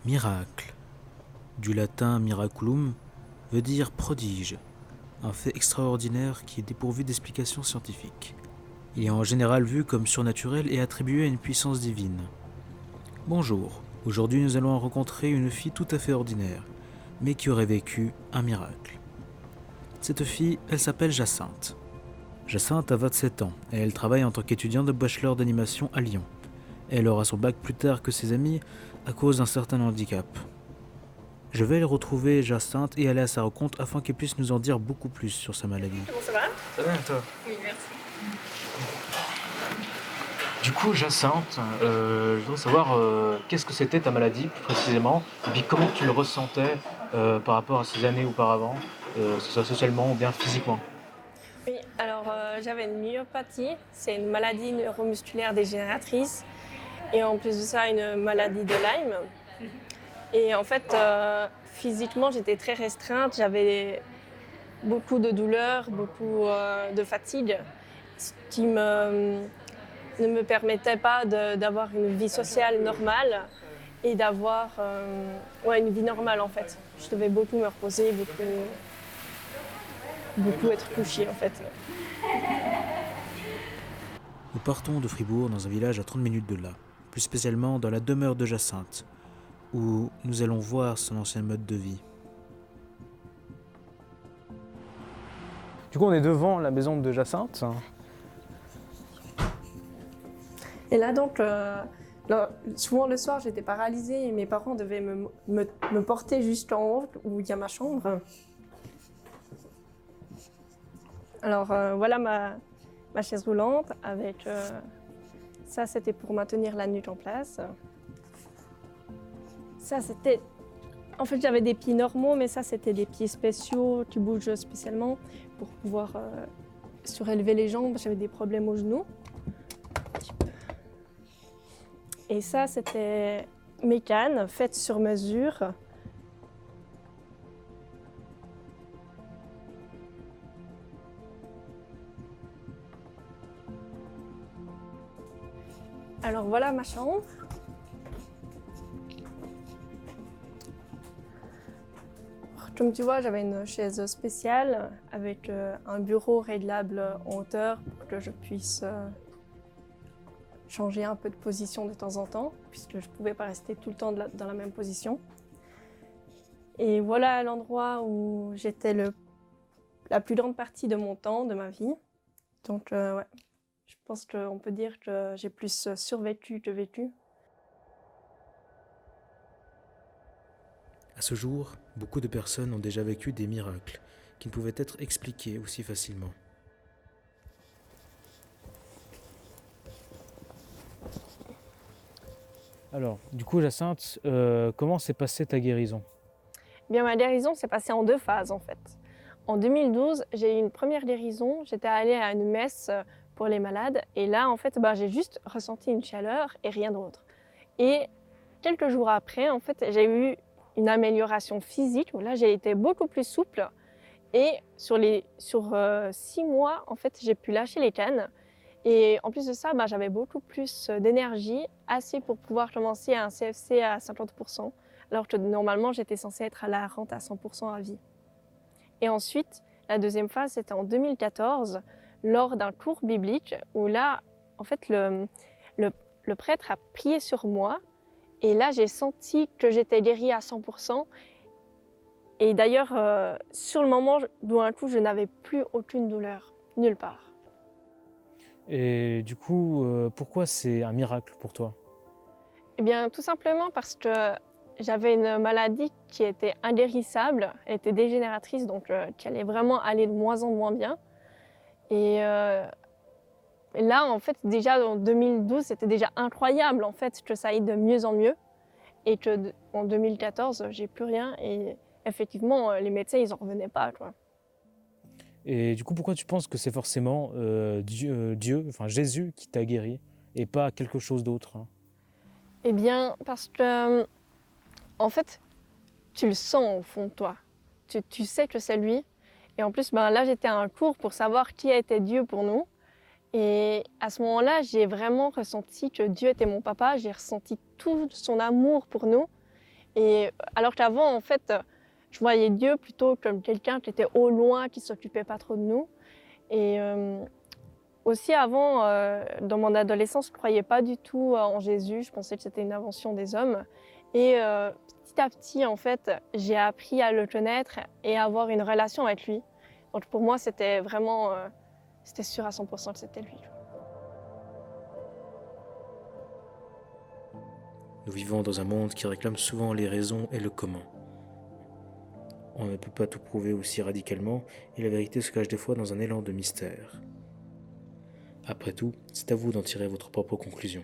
Miracle, du latin miraculum, veut dire prodige, un fait extraordinaire qui est dépourvu d'explication scientifique. Il est en général vu comme surnaturel et attribué à une puissance divine. Bonjour, aujourd'hui nous allons rencontrer une fille tout à fait ordinaire, mais qui aurait vécu un miracle. Cette fille, elle s'appelle Jacinthe. Jacinthe a 27 ans et elle travaille en tant qu'étudiante de bachelor d'animation à Lyon. Elle aura son bac plus tard que ses amis à cause d'un certain handicap. Je vais retrouver Jacinthe et aller à sa rencontre afin qu'elle puisse nous en dire beaucoup plus sur sa maladie. Comment ça va? Ça va toi? Oui, merci. Du coup, Jacinthe, je voudrais savoir qu'est-ce que c'était ta maladie plus précisément, et puis comment tu le ressentais par rapport à ces années auparavant, que ce soit socialement ou bien physiquement. Oui, alors j'avais une myopathie, c'est une maladie neuromusculaire dégénératrice et en plus de ça une maladie de Lyme. Et en fait, physiquement j'étais très restreinte, j'avais beaucoup de douleurs, beaucoup de fatigue, ce qui ne me permettait pas d'avoir une vie sociale normale et d'avoir une vie normale en fait. Je devais beaucoup me reposer, beaucoup être couchée en fait. Nous partons de Fribourg dans un village à 30 minutes de là, plus spécialement dans la demeure de Jacinthe, où nous allons voir son ancien mode de vie. Du coup, on est devant la maison de Jacinthe. Et là donc, souvent le soir j'étais paralysée et mes parents devaient me porter juste en haut où il y a ma chambre. Alors voilà ma chaise roulante avec ça c'était pour maintenir la nuque en place. Ça c'était, en fait j'avais des pieds normaux mais ça c'était des pieds spéciaux qui bougent spécialement pour pouvoir surélever les jambes. J'avais des problèmes aux genoux. Et ça c'était mes cannes faites sur mesure. Alors voilà ma chambre. Comme tu vois, j'avais une chaise spéciale avec un bureau réglable en hauteur pour que je puisse changer un peu de position de temps en temps, puisque je ne pouvais pas rester tout le temps dans la même position. Et voilà l'endroit où j'étais la plus grande partie de mon temps, de ma vie. Donc ouais. Je pense qu'on peut dire que j'ai plus survécu que vécu. À ce jour, beaucoup de personnes ont déjà vécu des miracles qui ne pouvaient être expliqués aussi facilement. Alors, du coup, Jacinthe, comment s'est passée ta guérison? Eh bien, ma guérison s'est passée en deux phases en fait. En 2012, j'ai eu une première guérison. J'étais allée à une messe pour les malades et là, en fait, j'ai juste ressenti une chaleur et rien d'autre. Et quelques jours après, en fait, j'ai eu une amélioration physique où là, j'ai été beaucoup plus souple et sur 6 mois, en fait, j'ai pu lâcher les cannes. Et en plus de ça, j'avais beaucoup plus d'énergie, assez pour pouvoir commencer un CFC à 50%, alors que normalement j'étais censée être à la rente à 100% à vie. Et ensuite, la deuxième phase, c'était en 2014, lors d'un cours biblique, où là, en fait, le prêtre a prié sur moi, et là, j'ai senti que j'étais guérie à 100%. Et d'ailleurs, sur le moment, d'un coup, je n'avais plus aucune douleur, nulle part. Et du coup, pourquoi c'est un miracle pour toi? Eh bien, tout simplement parce que j'avais une maladie qui était inguérissable, elle était dégénératrice, donc qui allait vraiment aller de moins en moins bien. Et là, en fait, déjà en 2012, c'était déjà incroyable en fait que ça aille de mieux en mieux. Et que en 2014, j'ai plus rien. Et effectivement, les médecins, ils en revenaient pas, quoi. Et du coup, pourquoi tu penses que c'est forcément Dieu, enfin Jésus, qui t'a guéri et pas quelque chose d'autre, hein? Eh bien, parce que, en fait, tu le sens au fond de toi. Tu sais que c'est lui. Et en plus, là, j'étais à un cours pour savoir qui était Dieu pour nous. Et à ce moment-là, j'ai vraiment ressenti que Dieu était mon papa. J'ai ressenti tout son amour pour nous. Et alors qu'avant, en fait, je voyais Dieu plutôt comme quelqu'un qui était au loin, qui s'occupait pas trop de nous. Et aussi avant, dans mon adolescence, je croyais pas du tout en Jésus. Je pensais que c'était une invention des hommes. Et petit à petit, en fait, j'ai appris à le connaître et à avoir une relation avec lui. Donc pour moi, c'était vraiment, c'était sûr à 100% que c'était lui. Nous vivons dans un monde qui réclame souvent les raisons et le comment. On ne peut pas tout prouver aussi radicalement, et la vérité se cache des fois dans un élan de mystère. Après tout, c'est à vous d'en tirer votre propre conclusion.